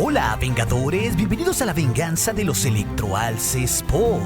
Hola, Vengadores, bienvenidos a la venganza de los electroalces Pop.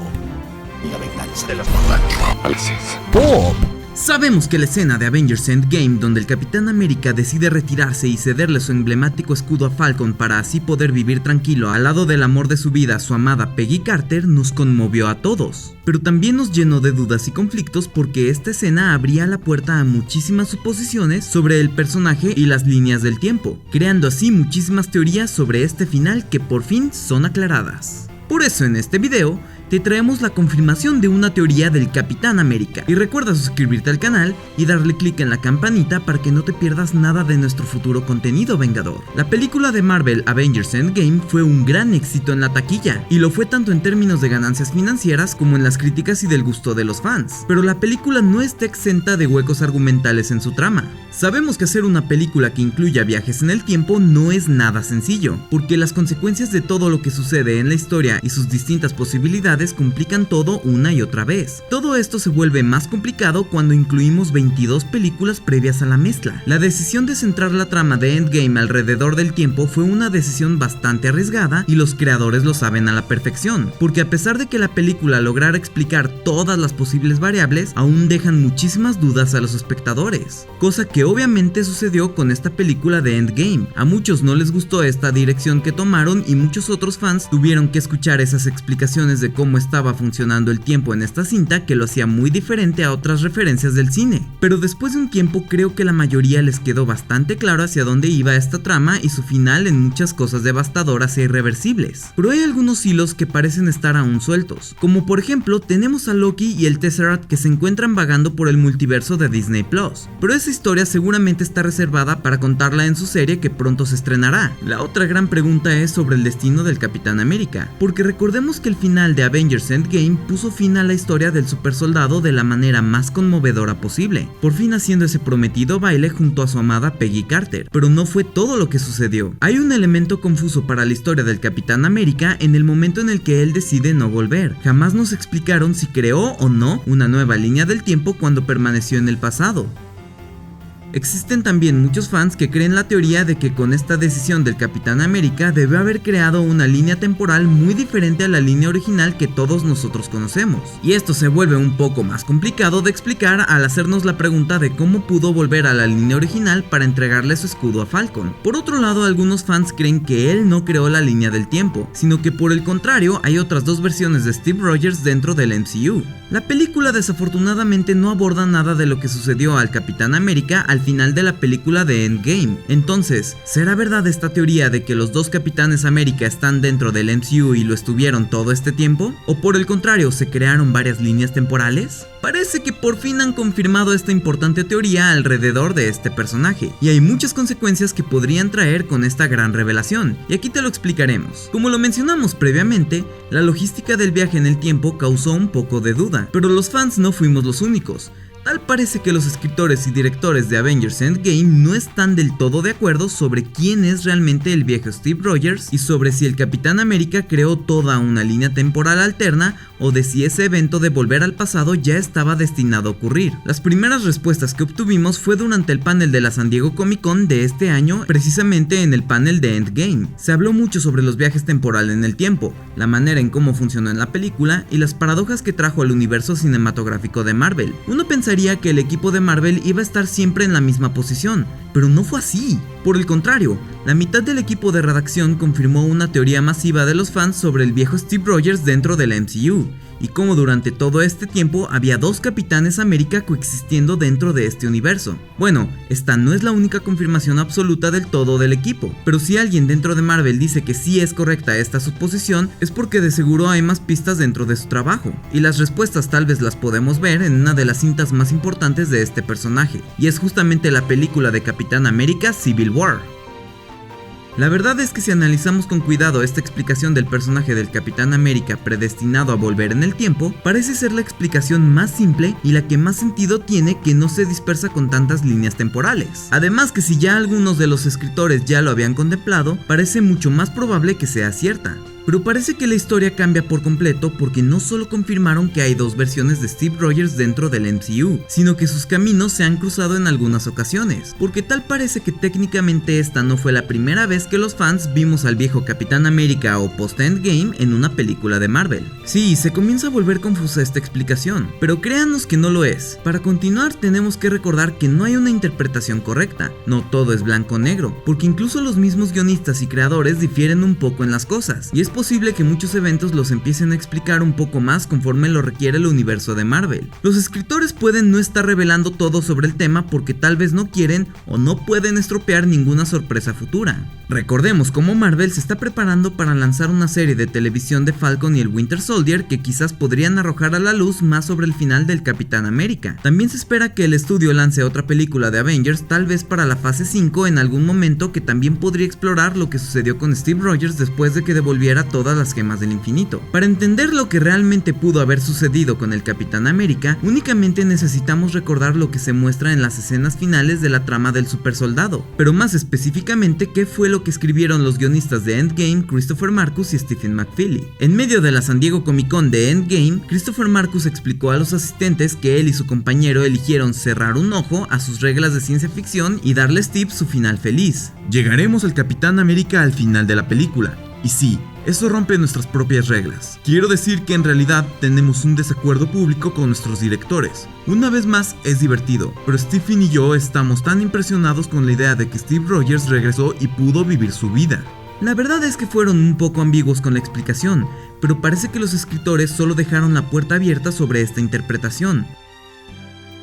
La venganza de los electroalces Pop. Sabemos que la escena de Avengers Endgame, donde el Capitán América decide retirarse y cederle su emblemático escudo a Falcon para así poder vivir tranquilo al lado del amor de su vida, su amada Peggy Carter, nos conmovió a todos. Pero también nos llenó de dudas y conflictos porque esta escena abría la puerta a muchísimas suposiciones sobre el personaje y las líneas del tiempo, creando así muchísimas teorías sobre este final que por fin son aclaradas. Por eso en este video te traemos la confirmación de una teoría del Capitán América. Y recuerda suscribirte al canal y darle clic en la campanita para que no te pierdas nada de nuestro futuro contenido vengador. La película de Marvel Avengers Endgame fue un gran éxito en la taquilla, y lo fue tanto en términos de ganancias financieras como en las críticas y del gusto de los fans. Pero la película no está exenta de huecos argumentales en su trama. Sabemos que hacer una película que incluya viajes en el tiempo no es nada sencillo, porque las consecuencias de todo lo que sucede en la historia y sus distintas posibilidades complican todo una y otra vez. Todo esto se vuelve más complicado cuando incluimos 22 películas previas a la mezcla. La decisión de centrar la trama de Endgame alrededor del tiempo fue una decisión bastante arriesgada y los creadores lo saben a la perfección, porque a pesar de que la película lograra explicar todas las posibles variables, aún dejan muchísimas dudas a los espectadores, cosa que obviamente sucedió con esta película de Endgame. A muchos no les gustó esta dirección que tomaron y muchos otros fans tuvieron que escuchar esas explicaciones de cómo estaba funcionando el tiempo en esta cinta, que lo hacía muy diferente a otras referencias del cine. Pero después de un tiempo creo que la mayoría les quedó bastante claro hacia dónde iba esta trama y su final en muchas cosas devastadoras e irreversibles. Pero hay algunos hilos que parecen estar aún sueltos, como por ejemplo tenemos a Loki y el Tesseract que se encuentran vagando por el multiverso de Disney Plus, pero esa historia seguramente está reservada para contarla en su serie que pronto se estrenará. La otra gran pregunta es sobre el destino del Capitán América, porque recordemos que el final de Avengers Endgame puso fin a la historia del supersoldado de la manera más conmovedora posible, por fin haciendo ese prometido baile junto a su amada Peggy Carter. Pero no fue todo lo que sucedió. Hay un elemento confuso para la historia del Capitán América en el momento en el que él decide no volver. Jamás nos explicaron si creó o no una nueva línea del tiempo cuando permaneció en el pasado. Existen también muchos fans que creen la teoría de que con esta decisión del Capitán América debió haber creado una línea temporal muy diferente a la línea original que todos nosotros conocemos. Y esto se vuelve un poco más complicado de explicar al hacernos la pregunta de cómo pudo volver a la línea original para entregarle su escudo a Falcon. Por otro lado, algunos fans creen que él no creó la línea del tiempo, sino que por el contrario hay otras dos versiones de Steve Rogers dentro del MCU. La película desafortunadamente no aborda nada de lo que sucedió al Capitán América al final de la película de Endgame. Entonces, ¿será verdad esta teoría de que los dos Capitanes América están dentro del MCU y lo estuvieron todo este tiempo? ¿O por el contrario, se crearon varias líneas temporales? Parece que por fin han confirmado esta importante teoría alrededor de este personaje, y hay muchas consecuencias que podrían traer con esta gran revelación, y aquí te lo explicaremos. Como lo mencionamos previamente, la logística del viaje en el tiempo causó un poco de duda, pero los fans no fuimos los únicos. Tal parece que los escritores y directores de Avengers Endgame no están del todo de acuerdo sobre quién es realmente el viejo Steve Rogers y sobre si el Capitán América creó toda una línea temporal alterna o de si ese evento de volver al pasado ya estaba destinado a ocurrir. Las primeras respuestas que obtuvimos fue durante el panel de la San Diego Comic Con de este año, precisamente en el panel de Endgame. Se habló mucho sobre los viajes temporales en el tiempo, la manera en cómo funcionó en la película y las paradojas que trajo al universo cinematográfico de Marvel. Uno pensaría que el equipo de Marvel iba a estar siempre en la misma posición, pero no fue así. Por el contrario, la mitad del equipo de redacción confirmó una teoría masiva de los fans sobre el viejo Steve Rogers dentro del MCU, y cómo durante todo este tiempo había dos Capitanes América coexistiendo dentro de este universo. Bueno, esta no es la única confirmación absoluta del todo del equipo, pero si alguien dentro de Marvel dice que sí es correcta esta suposición, es porque de seguro hay más pistas dentro de su trabajo, y las respuestas tal vez las podemos ver en una de las cintas más importantes de este personaje, y es justamente la película de Capitán América Civil War. La verdad es que si analizamos con cuidado esta explicación del personaje del Capitán América predestinado a volver en el tiempo, parece ser la explicación más simple y la que más sentido tiene, que no se dispersa con tantas líneas temporales. Además que si ya algunos de los escritores ya lo habían contemplado, parece mucho más probable que sea cierta. Pero parece que la historia cambia por completo porque no solo confirmaron que hay dos versiones de Steve Rogers dentro del MCU, sino que sus caminos se han cruzado en algunas ocasiones, porque tal parece que técnicamente esta no fue la primera vez que los fans vimos al viejo Capitán América o post-Endgame en una película de Marvel. Sí, se comienza a volver confusa esta explicación, pero créanos que no lo es. Para continuar tenemos que recordar que no hay una interpretación correcta, no todo es blanco-negro, porque incluso los mismos guionistas y creadores difieren un poco en las cosas, y es posible que muchos eventos los empiecen a explicar un poco más conforme lo requiere el universo de Marvel. Los escritores pueden no estar revelando todo sobre el tema porque tal vez no quieren o no pueden estropear ninguna sorpresa futura. Recordemos cómo Marvel se está preparando para lanzar una serie de televisión de Falcon y el Winter Soldier que quizás podrían arrojar a la luz más sobre el final del Capitán América. También se espera que el estudio lance otra película de Avengers, tal vez para la fase 5 en algún momento, que también podría explorar lo que sucedió con Steve Rogers después de que devolviera todas las gemas del infinito. Para entender lo que realmente pudo haber sucedido con el Capitán América, únicamente necesitamos recordar lo que se muestra en las escenas finales de la trama del supersoldado, pero más específicamente qué fue lo que escribieron los guionistas de Endgame, Christopher Marcus y Stephen McFeely. En medio de la San Diego Comic Con de Endgame, Christopher Marcus explicó a los asistentes que él y su compañero eligieron cerrar un ojo a sus reglas de ciencia ficción y darle a Steve su final feliz. Llegaremos al Capitán América al final de la película, y sí, eso rompe nuestras propias reglas. Quiero decir que en realidad tenemos un desacuerdo público con nuestros directores. Una vez más es divertido, pero Stephen y yo estamos tan impresionados con la idea de que Steve Rogers regresó y pudo vivir su vida. La verdad es que fueron un poco ambiguos con la explicación, pero parece que los escritores solo dejaron la puerta abierta sobre esta interpretación,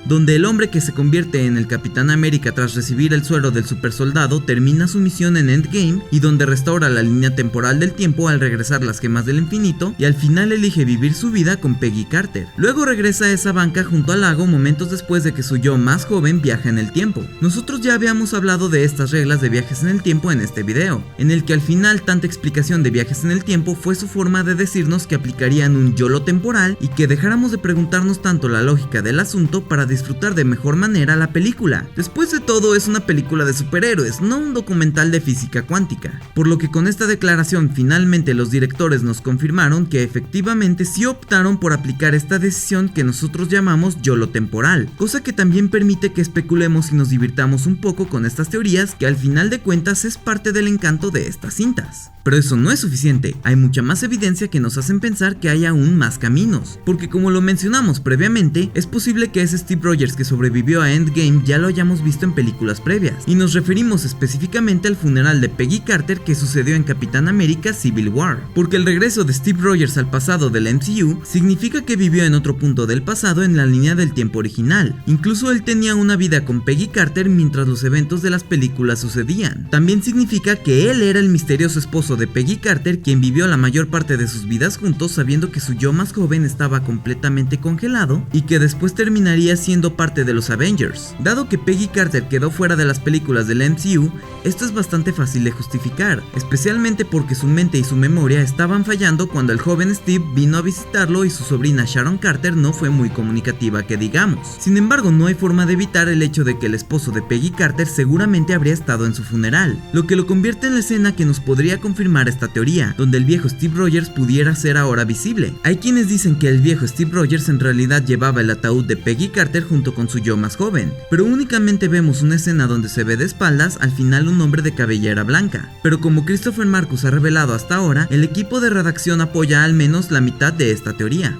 donde el hombre que se convierte en el Capitán América tras recibir el suero del supersoldado termina su misión en Endgame, y donde restaura la línea temporal del tiempo al regresar las gemas del infinito y al final elige vivir su vida con Peggy Carter. Luego regresa a esa banca junto al lago momentos después de que su yo más joven viaja en el tiempo. Nosotros ya habíamos hablado de estas reglas de viajes en el tiempo en este video, en el que al final tanta explicación de viajes en el tiempo fue su forma de decirnos que aplicarían un YOLO temporal y que dejáramos de preguntarnos tanto la lógica del asunto para disfrutar de mejor manera la película. Después de todo, es una película de superhéroes, no un documental de física cuántica. Por lo que con esta declaración finalmente los directores nos confirmaron que efectivamente sí optaron por aplicar esta decisión que nosotros llamamos YOLO temporal, cosa que también permite que especulemos y nos divirtamos un poco con estas teorías, que al final de cuentas es parte del encanto de estas cintas. Pero eso no es suficiente, hay mucha más evidencia que nos hacen pensar que hay aún más caminos, porque como lo mencionamos previamente, es posible que ese Steve Rogers que sobrevivió a Endgame ya lo hayamos visto en películas previas, y nos referimos específicamente al funeral de Peggy Carter que sucedió en Capitán América Civil War, porque el regreso de Steve Rogers al pasado del MCU significa que vivió en otro punto del pasado en la línea del tiempo original. Incluso él tenía una vida con Peggy Carter mientras los eventos de las películas sucedían. También significa que él era el misterioso esposo de Peggy Carter, quien vivió la mayor parte de sus vidas juntos sabiendo que su yo más joven estaba completamente congelado y que después terminaría siendo parte de los Avengers. Dado que Peggy Carter quedó fuera de las películas del MCU, esto es bastante fácil de justificar, especialmente porque su mente y su memoria estaban fallando cuando el joven Steve vino a visitarlo y su sobrina Sharon Carter no fue muy comunicativa que digamos. Sin embargo, no hay forma de evitar el hecho de que el esposo de Peggy Carter seguramente habría estado en su funeral, lo que lo convierte en la escena que nos podría confirmar esta teoría, donde el viejo Steve Rogers pudiera ser ahora visible. Hay quienes dicen que el viejo Steve Rogers en realidad llevaba el ataúd de Peggy Carter junto con su yo más joven, pero únicamente vemos una escena donde se ve de espaldas al final un hombre de cabellera blanca. Pero como Christopher Marcus ha revelado hasta ahora, el equipo de redacción apoya al menos la mitad de esta teoría.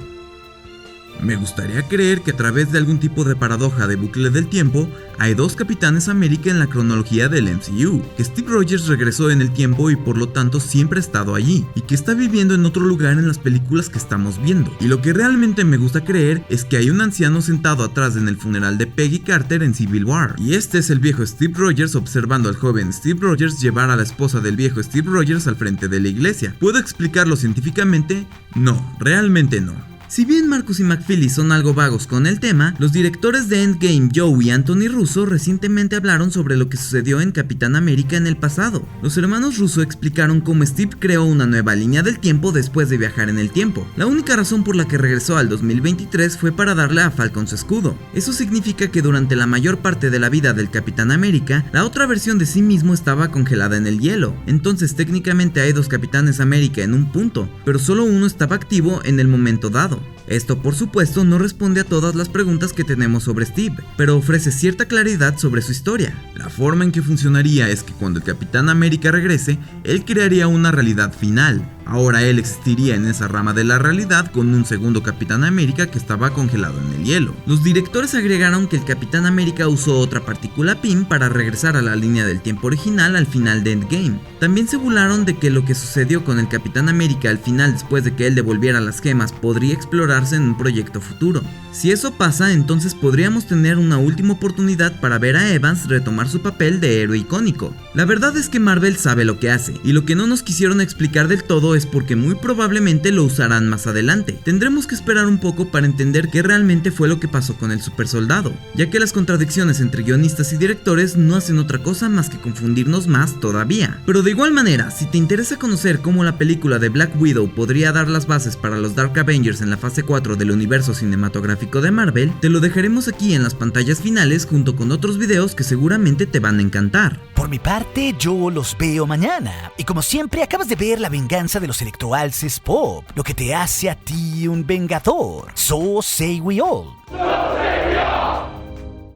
Me gustaría creer que a través de algún tipo de paradoja de bucle del tiempo, hay dos Capitanes América en la cronología del MCU, que Steve Rogers regresó en el tiempo y por lo tanto siempre ha estado allí, y que está viviendo en otro lugar en las películas que estamos viendo. Y lo que realmente me gusta creer es que hay un anciano sentado atrás en el funeral de Peggy Carter en Civil War, y este es el viejo Steve Rogers observando al joven Steve Rogers llevar a la esposa del viejo Steve Rogers al frente de la iglesia. ¿Puedo explicarlo científicamente? No, realmente no. Si bien Marcus y McFeely son algo vagos con el tema, los directores de Endgame, Joe y Anthony Russo, recientemente hablaron sobre lo que sucedió en Capitán América en el pasado. Los hermanos Russo explicaron cómo Steve creó una nueva línea del tiempo después de viajar en el tiempo. La única razón por la que regresó al 2023 fue para darle a Falcon su escudo. Eso significa que durante la mayor parte de la vida del Capitán América, la otra versión de sí mismo estaba congelada en el hielo. Entonces técnicamente hay dos Capitanes América en un punto, pero solo uno estaba activo en el momento dado. Esto por supuesto no responde a todas las preguntas que tenemos sobre Steve, pero ofrece cierta claridad sobre su historia. La forma en que funcionaría es que cuando el Capitán América regrese, él crearía una realidad final. Ahora él existiría en esa rama de la realidad con un segundo Capitán América que estaba congelado en el hielo. Los directores agregaron que el Capitán América usó otra partícula PIM para regresar a la línea del tiempo original al final de Endgame. También se burlaron de que lo que sucedió con el Capitán América al final después de que él devolviera las gemas podría explorarse en un proyecto futuro. Si eso pasa, entonces podríamos tener una última oportunidad para ver a Evans retomar su papel de héroe icónico. La verdad es que Marvel sabe lo que hace, y lo que no nos quisieron explicar del todo es porque muy probablemente lo usarán más adelante. Tendremos que esperar un poco para entender qué realmente fue lo que pasó con el supersoldado, ya que las contradicciones entre guionistas y directores no hacen otra cosa más que confundirnos más todavía. Pero de igual manera, si te interesa conocer cómo la película de Black Widow podría dar las bases para los Dark Avengers en la fase 4 del universo cinematográfico de Marvel, te lo dejaremos aquí en las pantallas finales junto con otros videos que seguramente te van a encantar. Por mi parte, yo los veo mañana. Y como siempre, acabas de ver La venganza de los electroalces pop, lo que te hace a ti un vengador. So say we all.